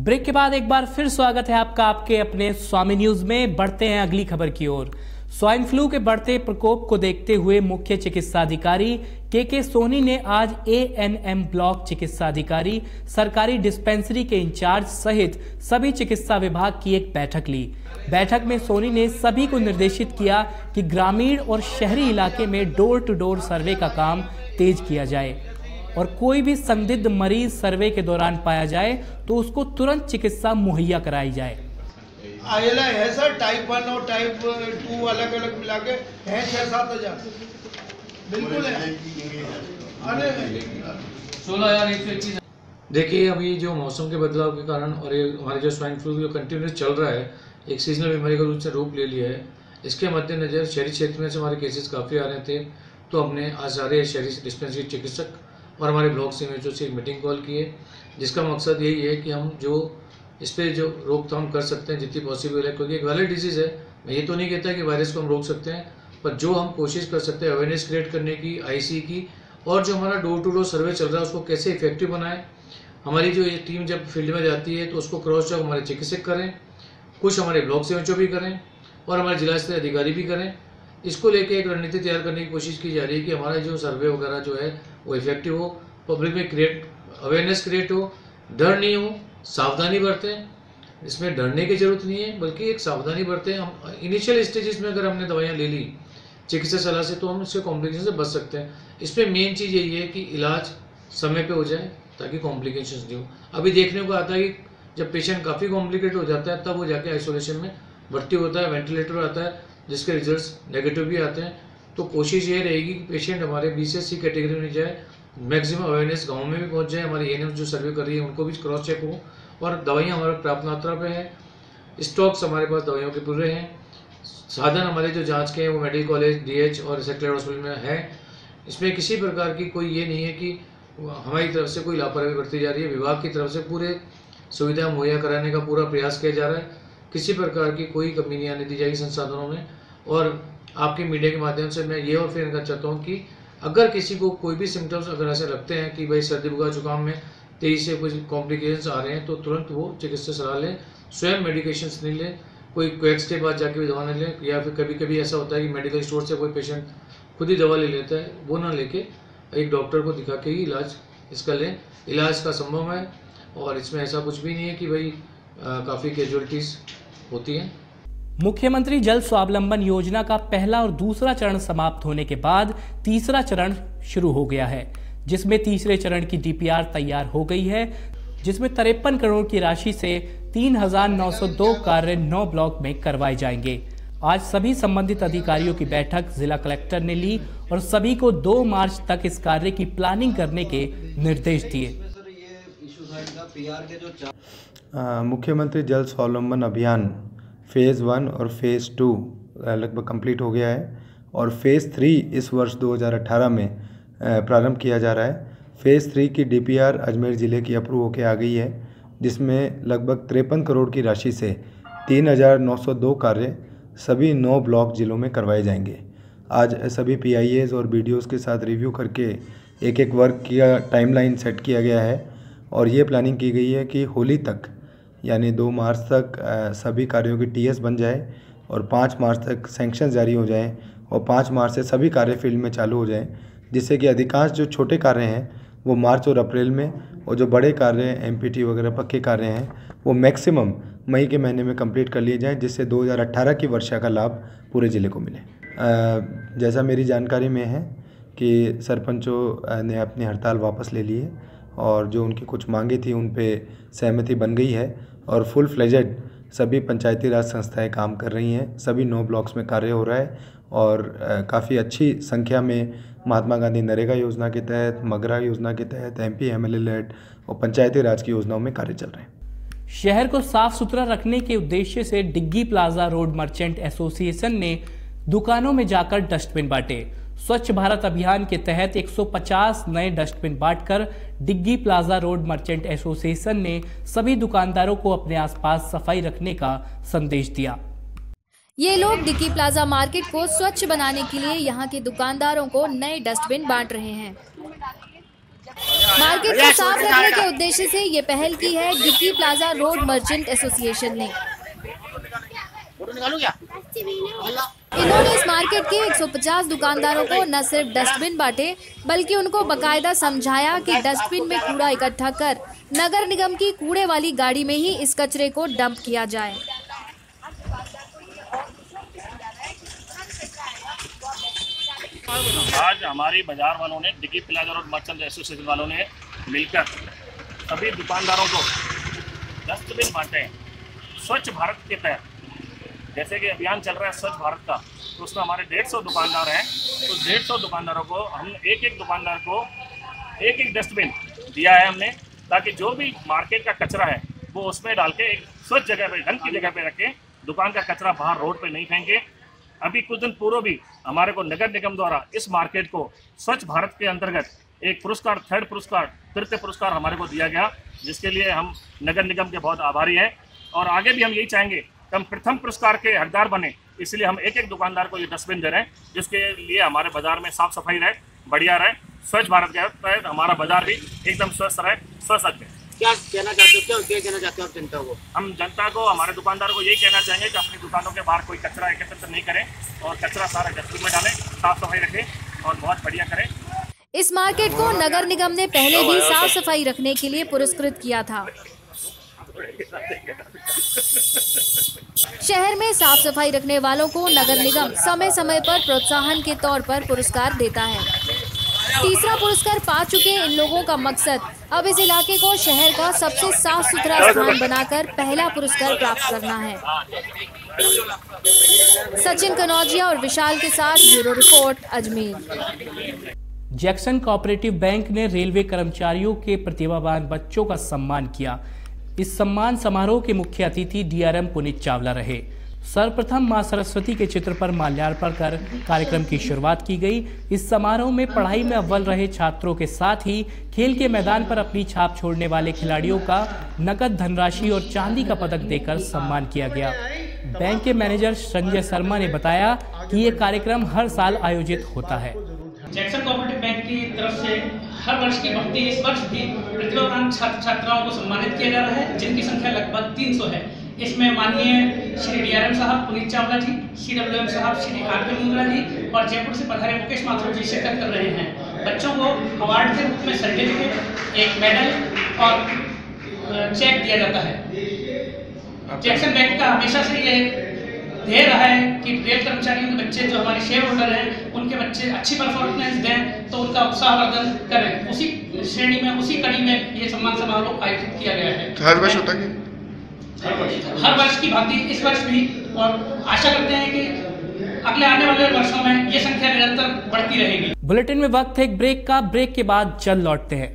Break के बाद एक बार फिर स्वागत है आपका आपके अपने स्वामी न्यूज में। बढ़ते हैं अगली खबर की ओर। स्वाइन फ्लू के बढ़ते प्रकोप को देखते हुए मुख्य चिकित्सा अधिकारी के सोनी ने आज एएनएम ब्लॉक चिकित्सा अधिकारी, सरकारी डिस्पेंसरी के इंचार्ज सहित सभी चिकित्सा विभाग की एक बैठक ली। बैठक में सोनी ने सभी को निर्देशित किया कि ग्रामीण और शहरी इलाके में डोर टू डोर सर्वे का काम तेज किया जाए और कोई भी संदिग्ध मरीज सर्वे के दौरान पाया जाए तो उसको तुरंत चिकित्सा मुहैया कराई जाए। आयला है सर, टाइप 1 और टाइप 2 अलग अलग मिला के है 6-7 हज़ार बिल्कुल है। अरे 16,121। देखिए, अभी जो मौसम के बदलाव के कारण और ये हमारे जो स्वाइन फ्लू जो कंटिन्यूस चल रहा है, एक सीजनल बीमारी का रूप से रूप ले लिया है। इसके मद्देनजर शहरी क्षेत्र में से हमारे केसेस काफ़ी आ रहे थे, तो हमने आज सारे शहरी डिस्पेंसरी चिकित्सक और हमारे ब्लॉक सीएमएचओ से एक मीटिंग कॉल की है, जिसका मकसद यही है कि हम जो इस पर जो रोकथाम कर सकते हैं जितनी पॉसिबल है, क्योंकि एक वैलिड डिजीज़ है। मैं ये तो नहीं कहता कि वायरस को हम रोक सकते हैं, पर जो हम कोशिश कर सकते हैं अवेयरनेस क्रिएट करने की, आईसी की, और जो हमारा डोर टू डोर सर्वे चल रहा है उसको कैसे इफेक्टिव बनाएं। हमारी जो ये टीम जब फील्ड में जाती है तो उसको क्रॉस चेक हमारे चिकित्सक करें, कुछ हमारे ब्लॉक सीएमएचओ भी करें और हमारे जिला स्तरीय अधिकारी भी करें। इसको लेके एक रणनीति तैयार करने की कोशिश की जा रही है कि हमारा जो सर्वे वगैरह जो है वो इफेक्टिव हो, पब्लिक में अवेयरनेस क्रिएट हो, डर नहीं हो, सावधानी बरतें। इसमें डरने की जरूरत नहीं है, बल्कि एक सावधानी बरतें। हम इनिशियल स्टेजेस में अगर हमने दवाइयाँ ले ली चिकित्सा सलाह से तो हम इससे कॉम्प्लिकेशन से बच सकते हैं। इसमें मेन चीज़ यही है कि इलाज समय पे हो जाए ताकि कॉम्प्लिकेशंस नहीं हो। अभी देखने को आता है कि जब पेशेंट काफ़ी कॉम्प्लिकेट हो जाता है तब वो जाके आइसोलेशन में भर्ती होता है, वेंटिलेटर आता है, जिसके रिजल्ट्स नेगेटिव भी आते हैं। तो कोशिश ये रहेगी कि पेशेंट हमारे बी से सी कैटेगरी में जाए, मैक्सिमम अवेयरनेस गाँव में भी पहुँच जाए, हमारी एएनएम जो सर्वे कर रही है उनको भी क्रॉस चेक हो, और दवाइयाँ हमारे पर्याप्त मात्रा पे है, स्टॉक्स हमारे पास दवाइयों के पूरे हैं, साधन हमारे जो जांच के हैं वो मेडिकल कॉलेज, डीएच और सेक्युलर हॉस्पिटल में है। इसमें किसी प्रकार की कोई ये नहीं है कि हमारी तरफ से कोई लापरवाही बरती जा रही है। विभाग की तरफ से पूरे सुविधा मुहैया कराने का पूरा प्रयास किया जा रहा है, किसी प्रकार की कोई कमी नहीं आने दी जाएगी संसाधनों में। और आपके मीडिया के माध्यम से मैं ये और फिर कहना चाहता हूँ कि अगर किसी को कोई भी सिम्टम्स अगर ऐसे लगते हैं कि भाई सर्दी बुखार जुकाम में तेजी से कुछ कॉम्प्लिकेशंस आ रहे हैं, तो तुरंत वो चिकित्सा सलाह लें, स्वयं मेडिकेशंस नहीं लें, कोई क्वेक्स के बाद जाके भी दवा नहीं लें, या फिर कभी कभी ऐसा होता है कि मेडिकल स्टोर से कोई पेशेंट खुद ही दवा ले लेता है, वो ना लेके एक डॉक्टर को दिखा के ही इलाज इसका लें। इलाज का संभव है और इसमें ऐसा कुछ भी नहीं है कि भाई काफ़ी कैजुअलिटीज़ होती हैं। मुख्यमंत्री जल स्वावलंबन योजना का पहला और दूसरा चरण समाप्त होने के बाद तीसरा चरण शुरू हो गया है, जिसमें तीसरे चरण की डीपीआर तैयार हो गई है, जिसमें 53 करोड़ की राशि से 3,902 कार्य 9 ब्लॉक में करवाए जाएंगे। आज सभी संबंधित अधिकारियों की बैठक जिला कलेक्टर ने ली और सभी को 2 मार्च तक इस कार्य की प्लानिंग करने के निर्देश दिए। मुख्यमंत्री जल स्वावलंबन अभियान फेज़ 1 और फेज़ 2 लगभग कंप्लीट हो गया है और फेज़ 3 इस वर्ष 2018 में प्रारंभ किया जा रहा है। फेज़ 3 की डीपीआर अजमेर ज़िले की अप्रूव होकर आ गई है, जिसमें लगभग 53 करोड़ की राशि से 3,902 कार्य सभी 9 ब्लॉक जिलों में करवाए जाएंगे। आज सभी पीआईएस और बीडीओस के साथ रिव्यू करके एक एक वर्क का टाइमलाइन सेट किया गया है और ये प्लानिंग की गई है कि होली तक यानी 2 मार्च तक सभी कार्यों की टीएस बन जाए और 5 मार्च तक सैंक्शन जारी हो जाए और 5 मार्च से सभी कार्य फील्ड में चालू हो जाए, जिससे कि अधिकांश जो छोटे कार्य हैं वो मार्च और अप्रैल में, और जो बड़े कार्य एमपीटी वगैरह पक्के कार्य हैं वो मैक्सिमम मई के महीने में कंप्लीट कर लिए जाएँ, जिससे 2018 की वर्षा का लाभ पूरे ज़िले को मिले। जैसा मेरी जानकारी में है कि सरपंचों ने अपनी हड़ताल वापस ले ली है और जो उनकी कुछ मांगे थी उन पे सहमति बन गई है और फुल फ्लेजेड सभी पंचायती राज संस्थाएं काम कर रही हैं। सभी 9 ब्लॉक्स में कार्य हो रहा है और काफ़ी अच्छी संख्या में महात्मा गांधी नरेगा योजना के तहत, मगरा योजना के तहत, एमपी एमएलए और पंचायती राज की योजनाओं में कार्य चल रहे हैं। शहर को साफ सुथरा रखने के उद्देश्य से डिग्गी प्लाजा रोड मर्चेंट एसोसिएशन ने दुकानों में जाकर डस्टबिन बांटे। स्वच्छ भारत अभियान के तहत 150 नए डस्टबिन बांटकर डिग्गी प्लाजा रोड मर्चेंट एसोसिएशन ने सभी दुकानदारों को अपने आसपास सफाई रखने का संदेश दिया। ये लोग डिग्गी प्लाजा मार्केट को स्वच्छ बनाने के लिए यहाँ के दुकानदारों को नए डस्टबिन बांट रहे हैं। मार्केट को साफ रखने के उद्देश्य से ये पहल की है डिक्की प्लाजा रोड मर्चेंट एसोसिएशन ने। इन्होंने इस मार्केट के 150 दुकानदारों को न सिर्फ डस्टबिन बांटे बल्कि उनको बकायदा समझाया कि डस्टबिन में कूड़ा इकट्ठा कर नगर निगम की कूड़े वाली गाड़ी में ही इस कचरे को डंप किया जाए। आज हमारी बाजार वालों ने डिक्की प्लाजा रोड मर्चेंट एसोसिएशन वालों ने मिलकर सभी दुकानदारों को डस्टबिन बांटे हैं स्वच्छ भारत के तहत। जैसे कि अभियान चल रहा है स्वच्छ भारत का, तो उसमें हमारे 150 दुकानदार हैं, तो 150 दुकानदारों को हम एक दुकानदार को एक डस्टबिन दिया है हमने, ताकि जो भी मार्केट का कचरा है वो उसमें डाल के एक स्वच्छ जगह पे, ढंग की जगह पे रखें। दुकान का कचरा बाहर रोड पे नहीं फेंके। अभी कुछ दिन पूर्व भी हमारे को नगर निगम द्वारा इस मार्केट को स्वच्छ भारत के अंतर्गत एक पुरस्कार, थर्ड पुरस्कार, तृतीय पुरस्कार हमारे को दिया गया, जिसके लिए हम नगर निगम के बहुत आभारी हैं। और आगे भी हम यही चाहेंगे कि हम प्रथम पुरस्कार के हकदार बने, इसलिए हम एक दुकानदार को ये डस्टबिन दे रहे हैं, जिसके लिए हमारे बाजार में साफ सफाई रहे, बढ़िया रहे, स्वच्छ भारत के तहत हमारा बाजार भी एकदम स्वस्थ रहे, स्वस्थ रहे। क्या कहना चाहते हो, क्या कहना चाहते हो आप जनता को? हम जनता को, हमारे दुकानदार को यही कहना चाहेंगे कि अपनी दुकानों के बाहर कोई कचरा एकत्रित नहीं करें और कचरा सारा डस्टबिन में डालें, साफ सफाई रखें और बहुत बढ़िया करें। इस मार्केट को नगर निगम ने पहले भी साफ सफाई रखने के लिए पुरस्कृत किया था। शहर में साफ सफाई रखने वालों को नगर निगम समय समय पर प्रोत्साहन के तौर पर पुरस्कार देता है। तीसरा पुरस्कार पा चुके इन लोगों का मकसद अब इस इलाके को शहर का सबसे साफ सुथरा स्थान बनाकर पहला पुरस्कार प्राप्त करना है। सचिन कनौजिया और विशाल के साथ bureau report, Ajmer. Jackson cooperative bank ने रेलवे कर्मचारियों के प्रतिभावान बच्चों का सम्मान किया। इस सम्मान समारोह के मुख्य अतिथि डीआरएम पुनीत चावला रहे। सर्वप्रथम मां सरस्वती के चित्र पर माल्यार्पण कर कार्यक्रम की शुरुआत की गई। इस समारोह में पढ़ाई में अव्वल रहे छात्रों के साथ ही खेल के मैदान पर अपनी छाप छोड़ने वाले खिलाड़ियों का नकद धनराशि और चांदी का पदक देकर सम्मान किया गया। बैंक के मैनेजर संजय शर्मा ने बताया कि ये कार्यक्रम हर साल आयोजित होता है। जैक्सन कोऑपरेटिव बैंक की तरफ से हर वर्ष की भांति इस वर्ष भी प्रतिभावान छात्र छात्राओं को सम्मानित किया जा रहा है, जिनकी संख्या लगभग 300 है। इसमें माननीय श्री डीआरएम साहब पुनीत चावला जी, सीडब्ल्यूएम साहब श्री आर.के. मुंद्रा जी और जयपुर से पधारे मुकेश माथुर जी शिरकत कर रहे हैं। बच्चों को अवार्ड के रूप में सर्टिफिकेट, एक मेडल और चेक दिया जाता है। जैक्सन बैंक का हमेशा से ये ध्येय रहा है कि रेल कर्मचारियों के बच्चे जो हमारे शेयर होल्डर हैं, उनके बच्चे अच्छी परफॉर्मेंस दें तो उनका उत्साहवर्धन करें। उसी श्रेणी में, उसी कड़ी में ये सम्मान समारोह आयोजित किया गया है। हर वर्ष होता है? हर वर्ष की भांति इस वर्ष भी, और आशा करते हैं कि अगले आने वाले वर्षों में ये संख्या निरंतर बढ़ती रहेगी। बुलेटिन में वक्त है एक ब्रेक का। ब्रेक के बाद जल्द लौटते हैं।